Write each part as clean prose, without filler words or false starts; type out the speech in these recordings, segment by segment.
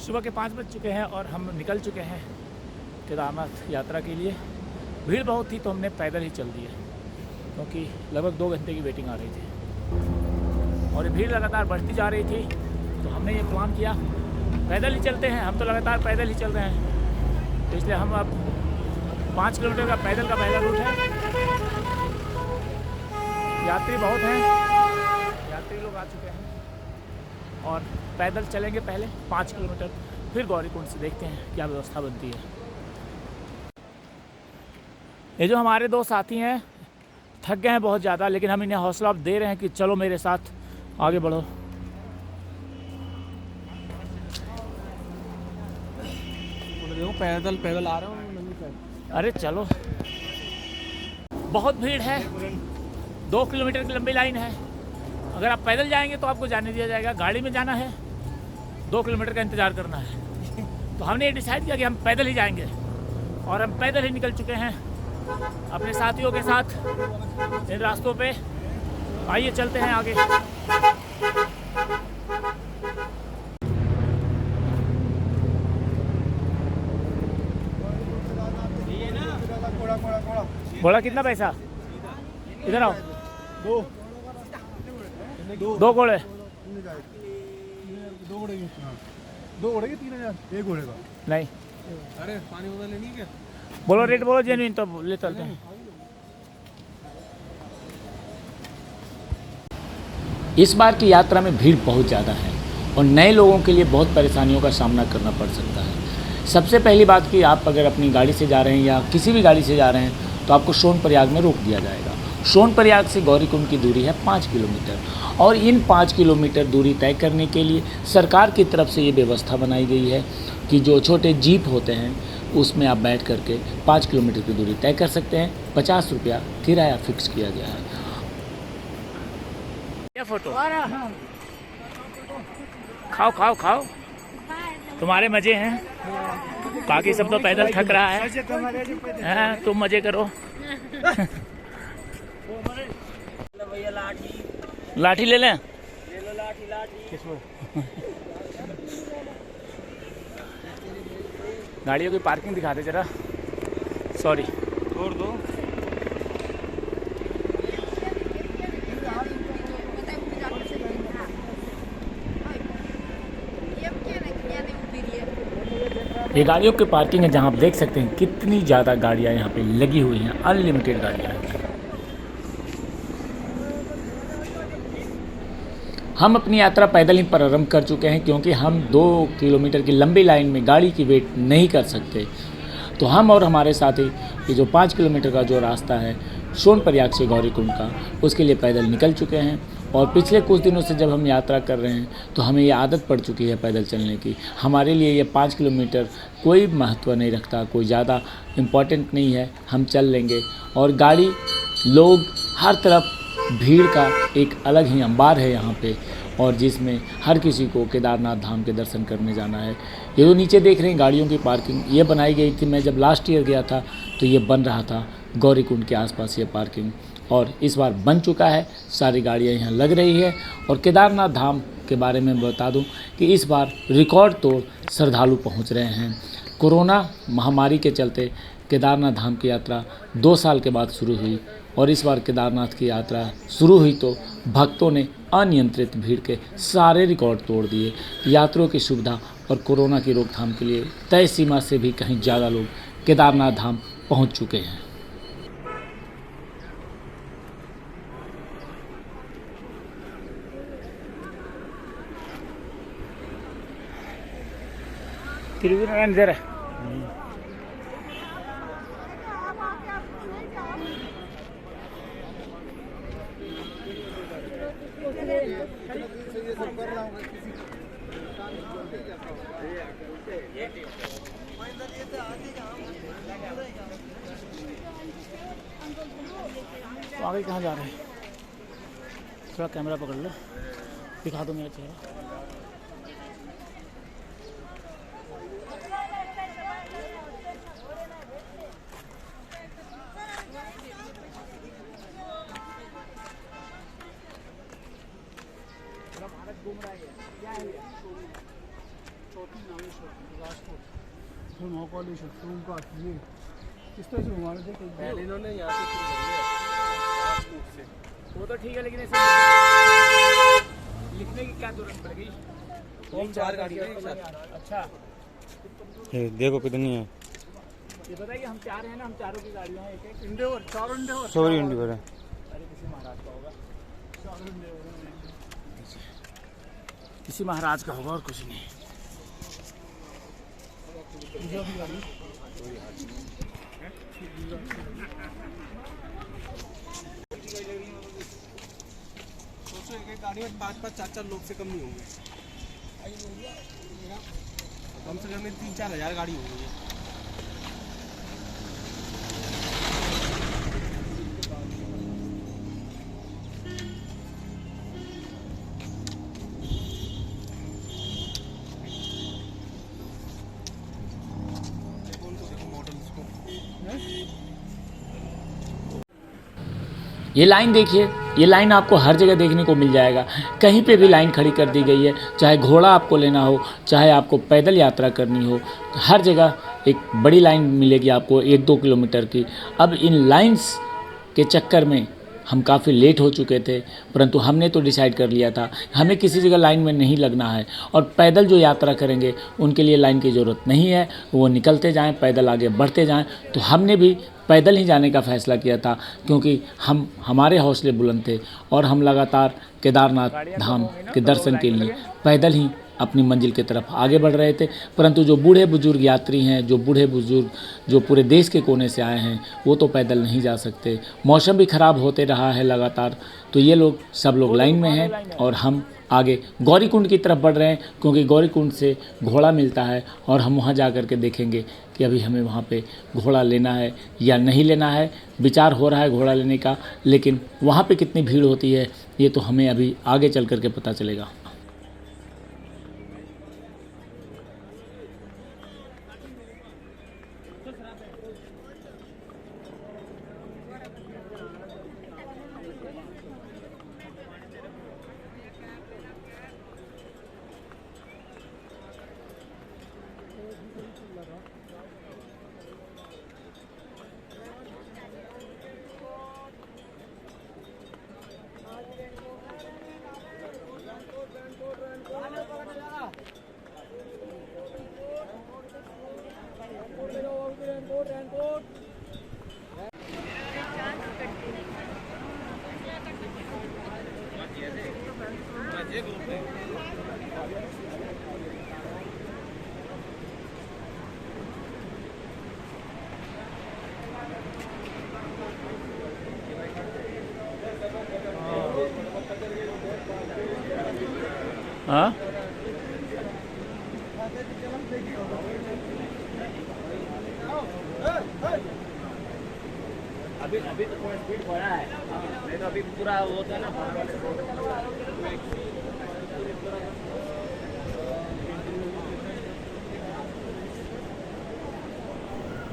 सुबह के 5 बज चुके हैं और हम निकल चुके हैं केदारनाथ यात्रा के लिए। भीड़ बहुत थी तो हमने पैदल ही चल दिया क्योंकि लगभग 2 घंटे की वेटिंग आ रही थी और भीड़ लगातार बढ़ती जा रही थी। तो हमने ये प्लान किया पैदल ही चलते हैं। हम तो लगातार पैदल ही चल रहे हैं, तो इसलिए हम अब 5 किलोमीटर का पैदल का पहला रूट है। यात्री बहुत हैं, यात्री लोग आ चुके हैं और पैदल चलेंगे पहले 5 किलोमीटर, फिर गौरीकुंड से देखते हैं क्या व्यवस्था बनती है। ये जो हमारे 2 साथी हैं थक गए हैं बहुत ज़्यादा, लेकिन हम इन्हें हौसला दे रहे हैं कि चलो मेरे साथ आगे बढ़ो। देखो पैदल पैदल आ रहा हूँ। अरे चलो, बहुत भीड़ है, 2 किलोमीटर की लंबी लाइन है। अगर आप पैदल जाएंगे तो आपको जाने दिया जाएगा, गाड़ी में जाना है 2 किलोमीटर का इंतज़ार करना है। तो हमने ये डिसाइड किया कि हम पैदल ही जाएंगे और हम पैदल ही निकल चुके हैं अपने साथियों के साथ इन रास्तों पे। आइए चलते हैं आगे। बोला कितना पैसा? इधर आओ। 2 घोड़े। 2 घोड़े के 3000? 1 घोड़े का नहीं। अरे पानी बोतल लेनी है क्या? बोलो रेट बोलो जेन्युइन, तो ले चलते हैं। इस बार की यात्रा में भीड़ बहुत ज़्यादा है और नए लोगों के लिए बहुत परेशानियों का सामना करना पड़ सकता है। सबसे पहली बात कि आप अगर अपनी गाड़ी से जा रहे हैं या किसी भी गाड़ी से जा रहे हैं तो आपको सोनप्रयाग में रोक दिया जाएगा। सोनप्रयाग से गौरीकुंड की दूरी है 5 किलोमीटर और इन 5 किलोमीटर दूरी तय करने के लिए सरकार की तरफ से ये व्यवस्था बनाई गई है कि जो छोटे जीप होते हैं उसमें आप बैठ करके 5 किलोमीटर की दूरी तय कर सकते हैं। 50 रुपया किराया फिक्स किया गया है। क्या फोटो? खाओ खाओ खाओ, तुम्हारे मजे हैं, बाकी सब तो पैदल थक रहा है। तुम मजे करो। लाठी ले लें? गाड़ियों की पार्किंग दिखा दे जरा। सॉरी, छोड़ दो। ये गाड़ियों की पार्किंग है जहां आप देख सकते हैं कितनी ज़्यादा गाड़ियां यहाँ पे लगी हुई हैं, अनलिमिटेड गाड़ियां हैं। हम अपनी यात्रा पैदल ही प्रारंभ कर चुके हैं क्योंकि हम 2 किलोमीटर की लंबी लाइन में गाड़ी की वेट नहीं कर सकते। तो हम और हमारे साथी ये जो 5 किलोमीटर का जो रास्ता है सोनप्रयाग से गौरीकुंड का, उसके लिए पैदल निकल चुके हैं। और पिछले कुछ दिनों से जब हम यात्रा कर रहे हैं तो हमें ये आदत पड़ चुकी है पैदल चलने की। हमारे लिए ये 5 किलोमीटर कोई महत्व नहीं रखता, कोई ज़्यादा इम्पॉर्टेंट नहीं है, हम चल लेंगे। और गाड़ी, लोग, हर तरफ भीड़ का एक अलग ही अंबार है यहाँ पे, और जिसमें हर किसी को केदारनाथ धाम के दर्शन करने जाना है। ये जो नीचे देख रहे हैं गाड़ियों की पार्किंग, ये बनाई गई थी, मैं जब लास्ट ईयर गया था तो ये बन रहा था गौरीकुंड के आसपास ये पार्किंग, और इस बार बन चुका है, सारी गाड़ियाँ यहाँ लग रही है। और केदारनाथ धाम के बारे में बता दूं कि इस बार रिकॉर्ड तोड़ श्रद्धालु पहुँच रहे हैं। कोरोना महामारी के चलते केदारनाथ धाम की यात्रा 2 साल के बाद शुरू हुई और इस बार केदारनाथ की यात्रा शुरू हुई तो भक्तों ने अनियंत्रित भीड़ के सारे रिकॉर्ड तोड़ दिए। यात्रियों की सुविधा और कोरोना की रोकथाम के लिए तय सीमा से भी कहीं ज़्यादा लोग केदारनाथ धाम पहुंच चुके हैं। तिरुवनंतपुरम इधर है। तो आगे कहाँ जा रहे हैं? थोड़ा कैमरा पकड़ लो, दिखा दो मेरा चेहरा। भारत घूम रहा है क्या है? फिर महाकाली शत्रुओं का ये किस तरह से घुमाने थे पहले इन्होंने यहाँ से शुरू करी है राजकोट से। वो तो ठीक है, लेकिन ऐसे लिखने की क्या जरूरत पड़ेगी? हम 4 गाड़ी है। अच्छा, ये देखो कितनी है। ये बताइए, हम 4 हैं ना, हम चारों की गाड़ियाँ हैं, एक इंडियोर 4 इंडियोर सॉरी इंडिवर है। अरे किसी महाराज का होगा, 4 इंडियोर किसी महाराज का होगा और कुछ नहीं। सोचो एक गाड़ी में 5-5 4-4 लोग से कम नहीं होंगे। कम से कम 3-4 हज़ार गाड़ी होंगी। ये लाइन देखिए, ये लाइन आपको हर जगह देखने को मिल जाएगा। कहीं पे भी लाइन खड़ी कर दी गई है, चाहे घोड़ा आपको लेना हो, चाहे आपको पैदल यात्रा करनी हो, हर जगह एक बड़ी लाइन मिलेगी आपको 1-2 किलोमीटर की। अब इन लाइंस के चक्कर में हम काफ़ी लेट हो चुके थे, परंतु हमने तो डिसाइड कर लिया था हमें किसी जगह लाइन में नहीं लगना है, और पैदल जो यात्रा करेंगे उनके लिए लाइन की ज़रूरत नहीं है, वो निकलते जाएं, पैदल आगे बढ़ते जाएं। तो हमने भी पैदल ही जाने का फ़ैसला किया था, क्योंकि हमारे हौसले बुलंद थे और हम लगातार केदारनाथ धाम के दर्शन के लिए पैदल ही अपनी मंजिल की तरफ आगे बढ़ रहे थे। परंतु जो बूढ़े बुजुर्ग यात्री हैं, जो बूढ़े बुजुर्ग जो पूरे देश के कोने से आए हैं, वो तो पैदल नहीं जा सकते। मौसम भी ख़राब होते रहा है लगातार, तो ये लोग सब लोग लाइन में हैं और हम आगे गौरीकुंड की तरफ बढ़ रहे हैं, क्योंकि गौरीकुंड से घोड़ा मिलता है और हम वहाँ जा कर के देखेंगे कि अभी हमें वहाँ पे घोड़ा लेना है या नहीं लेना है। विचार हो रहा है घोड़ा लेने का, लेकिन वहाँ पे कितनी भीड़ होती है ये तो हमें अभी आगे चल कर के पता चलेगा। हाँ, अभी तो थोड़ा स्पीड बढ़ा है, नहीं तो अभी पूरा वो था ना।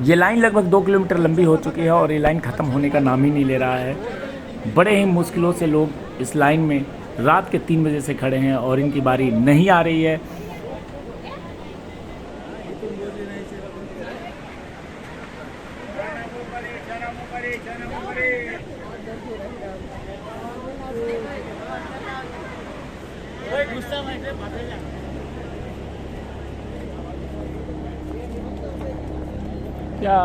ये लाइन लगभग 2 किलोमीटर लंबी हो चुकी है और ये लाइन ख़त्म होने का नाम ही नहीं ले रहा है। बड़े ही मुश्किलों से लोग इस लाइन में रात के 3 बजे से खड़े हैं और इनकी बारी नहीं आ रही है। क्या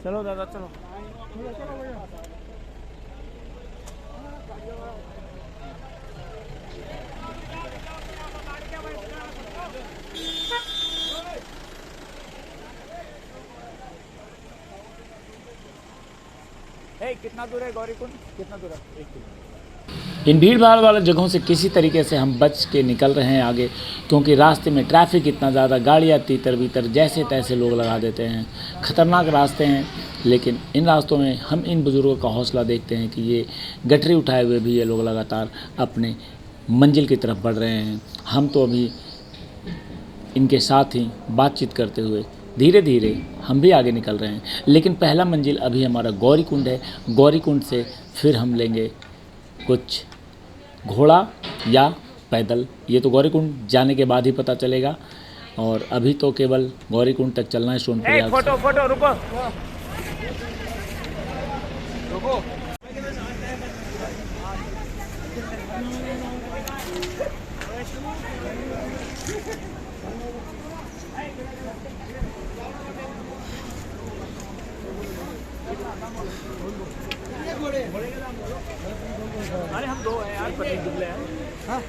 चलो दादा चलो। कितना दूर है गौरीकुंड, कितना दूर है? 1 किलोमीटर। इन भीड़ भाड़ वाले जगहों से किसी तरीके से हम बच के निकल रहे हैं आगे, क्योंकि रास्ते में ट्रैफिक इतना ज़्यादा, गाड़ियाँ तीतर बीतर जैसे तैसे लोग लगा देते हैं। ख़तरनाक रास्ते हैं, लेकिन इन रास्तों में हम इन बुज़ुर्गों का हौसला देखते हैं कि ये गठरी उठाए हुए भी ये लोग लगातार अपने मंजिल की तरफ बढ़ रहे हैं। हम तो अभी इनके साथ ही बातचीत करते हुए धीरे धीरे हम भी आगे निकल रहे हैं, लेकिन पहला मंजिल अभी हमारा गौरीकुंड है। गौरीकुंड से फिर हम लेंगे कुछ घोड़ा या पैदल, ये तो गौरीकुंड जाने के बाद ही पता चलेगा। और अभी तो केवल गौरीकुंड तक चलना है। सोनपुर फोटो रुको। अरे हम 2 हैं यार, पति दुबले हैं। हाँ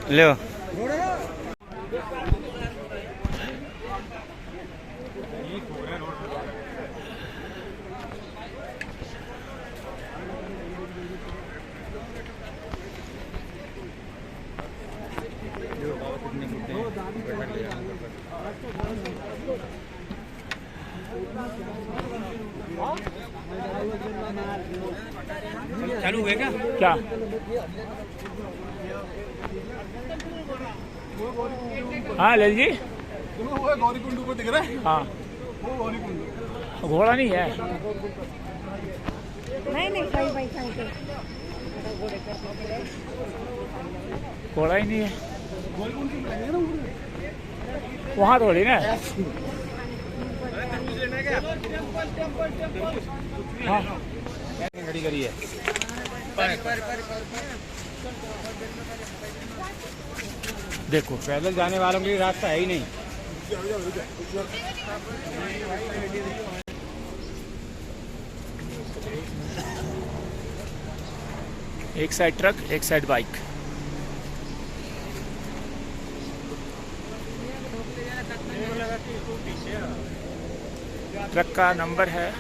ले चालू हुए क्या? हाँ ललित जी, वो गौरीकुंड ऊपर दिख रहा है। हाँ वो गौरीकुंड घोड़ा नहीं है। नहीं घोड़ा ही नहीं है वहाँ थोड़ी ना। हाँ खड़ी करी है। देखो पैदल जाने वालों के लिए रास्ता है ही नहीं। एक साइड ट्रक, एक साइड बाइक। ट्रक का नंबर है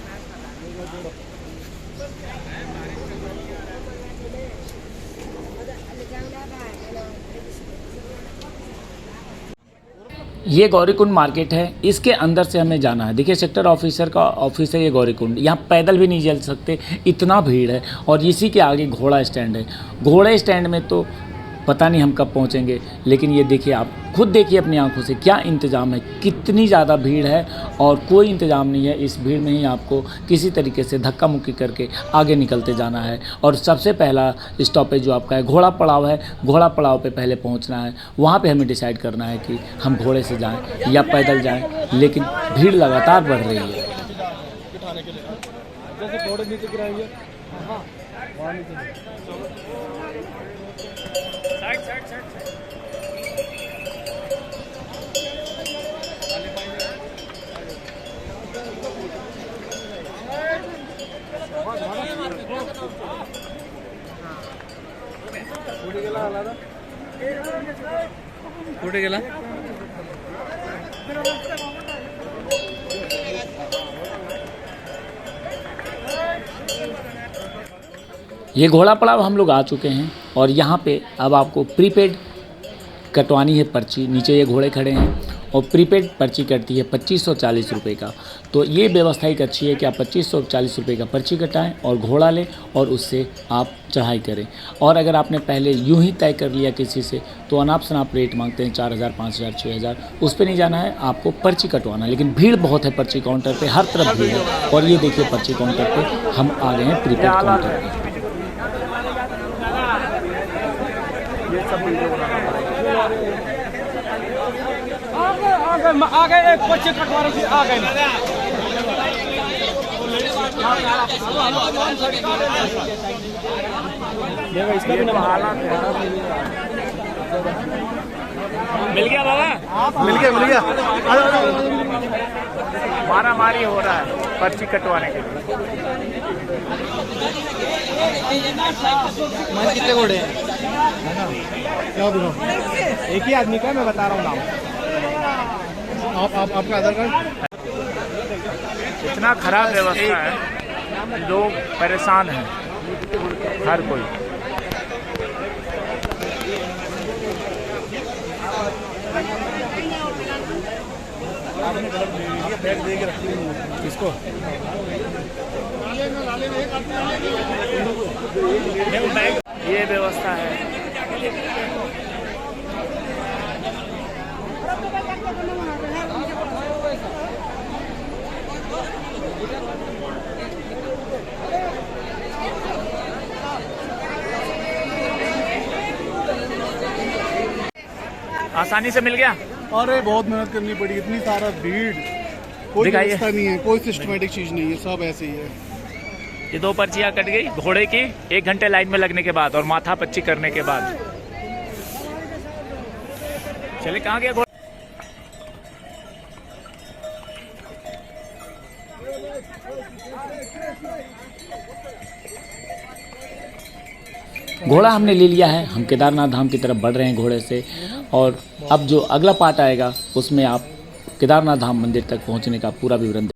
ये गौरीकुंड मार्केट है, इसके अंदर से हमें जाना है। देखिए सेक्टर ऑफिसर का ऑफिस है ये गौरीकुंड। यहाँ पैदल भी नहीं चल सकते, इतना भीड़ है। और इसी के आगे घोड़ा स्टैंड है। घोड़े स्टैंड में तो पता नहीं हम कब पहुँचेंगे, लेकिन ये देखिए, आप खुद देखिए अपनी आंखों से क्या इंतज़ाम है, कितनी ज़्यादा भीड़ है। और कोई इंतज़ाम नहीं है, इस भीड़ में ही आपको किसी तरीके से धक्का मुक्की करके आगे निकलते जाना है। और सबसे पहला स्टॉपेज जो आपका है घोड़ा पड़ाव है। घोड़ा पड़ाव पे पहले पहुंचना है, वहाँ पे हमें डिसाइड करना है कि हम घोड़े से जाएं या पैदल जाएं। लेकिन भीड़ लगातार बढ़ रही है। जैसे घोड़े नीचे गिराएंगे। कुठे गेला? ये घोड़ा पड़ाव हम लोग आ चुके हैं और यहाँ पे अब आपको प्रीपेड कटवानी है पर्ची। नीचे ये घोड़े खड़े हैं और प्रीपेड पर्ची कटती है 2540 रुपये का। तो ये व्यवस्था एक अच्छी है कि आप 2540 रुपये का पर्ची कटाएं और घोड़ा लें और उससे आप चढ़ाई करें। और अगर आपने पहले यूं ही तय कर लिया किसी से तो अनाप शनाप रेट मांगते हैं 4000, 5000, 6000। उस पर नहीं जाना है, आपको पर्ची कटवाना। लेकिन भीड़ बहुत है पर्ची काउंटर पर, हर तरफ भीड़ है। और ये देखिए पर्ची काउंटर पर हम आ गए हैं प्रीपेड काउंटर पर। आ गए एक पर्ची कटवाने की आ गए। देखो इसका भी हालात मिल गया बाबा, मिल गया मारा मारी हो रहा है पर्ची कटवाने के लिए। मन कितने घोड़े हैं? क्या दिखाओ? एक ही आदमी का, मैं बता रहा हूँ नाम। आपका आधार कार्ड? इतना खराब व्यवस्था है, लोग परेशान हैं हर कोई। किसको? ये व्यवस्था है। आसानी से मिल गया। अरे बहुत मेहनत करनी पड़ी, इतनी सारा भीड़, कोई दिखाइए। व्यवस्था नहीं है, कोई सिस्टमेटिक चीज नहीं है, सब ऐसे ही है। ये 2 पर्चियां कट गई घोड़े की 1 घंटे लाइन में लगने के बाद और माथा पच्ची करने के बाद। चले कहाँ गया घोड़ा? घोड़ा हमने ले लिया है, हम केदारनाथ धाम की तरफ बढ़ रहे हैं घोड़े से। और अब जो अगला पार्ट आएगा उसमें आप केदारनाथ धाम मंदिर तक पहुंचने का पूरा विवरण